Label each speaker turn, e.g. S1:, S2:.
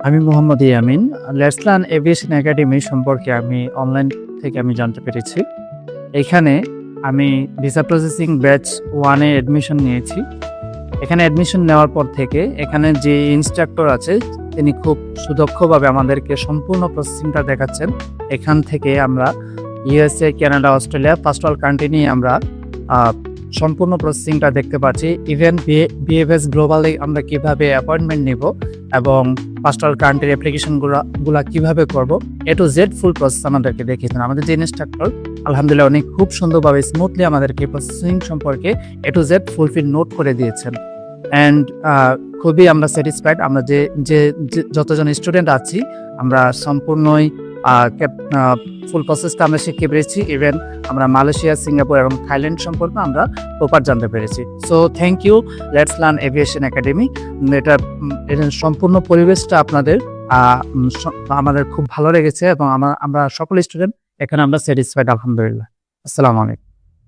S1: আমি Mohammad Yamin. Let's Learn Aviation academy সম্পর্কে আমি অনলাইন থেকে জানতে পেরেছি। এখানে আমি ভিসা প্রসেসিং ব্যাচ 1 এ অ্যাডমিশন নিয়েছি। এখানে অ্যাডমিশন নেওয়ার পর থেকে এখানে যে ইনস্ট্রাক্টর আছে তিনি খুব সুদক্ষভাবে আমাদেরকে সম্পূর্ণ প্রসেসিংটা দেখাচ্ছেন। এখান থেকে আমরা USA, Canada, Australia first world country নিয়ে আমরা সম্পূর্ণ প্রসেসিংটা দেখতে পাচ্ছি। ইভেন বিএফএস গ্লোবালে আমরা কিভাবে অ্যাপয়েন্টমেন্ট নিব এবং ফার্স্ট ওয়ার্ল্ড কান্ট্রির অ্যাপ্লিকেশনগুলো কিভাবে করব, এ টু জেড ফুল প্রসেস আমাদেরকে দেখিয়েছেন। আমাদের যে ইনস্ট্রাক্টর আলহামদুলিল্লাহ অনেক খুব সুন্দরভাবে স্মুথলি আমাদেরকে প্রসেসিং সম্পর্কে এ টু জেড ফুলফিল নোট করে দিয়েছেন। অ্যান্ড খুবই আমরা স্যাটিসফাইড। আমরা যে যতজন স্টুডেন্ট আছি আমরা সম্পূর্ণই ফুল প্রসেসটা আমরা শিখতে পেরেছি। ইভেন আমরা মালয়েশিয়া, সিঙ্গাপুর এবং থাইল্যান্ড সম্পর্কে আমরা প্রপার জানতে পেরেছি। So thank you Let's Learn Aviation Academy. এটা সম্পূর্ণ পরিবেশটা আমাদের খুব ভালো লেগেছে এবং আমরা সকল স্টুডেন্ট এখানে আমরা স্যাটিসফাইড আলহামদুলিল্লাহ। আসসালামু আলাইকুম।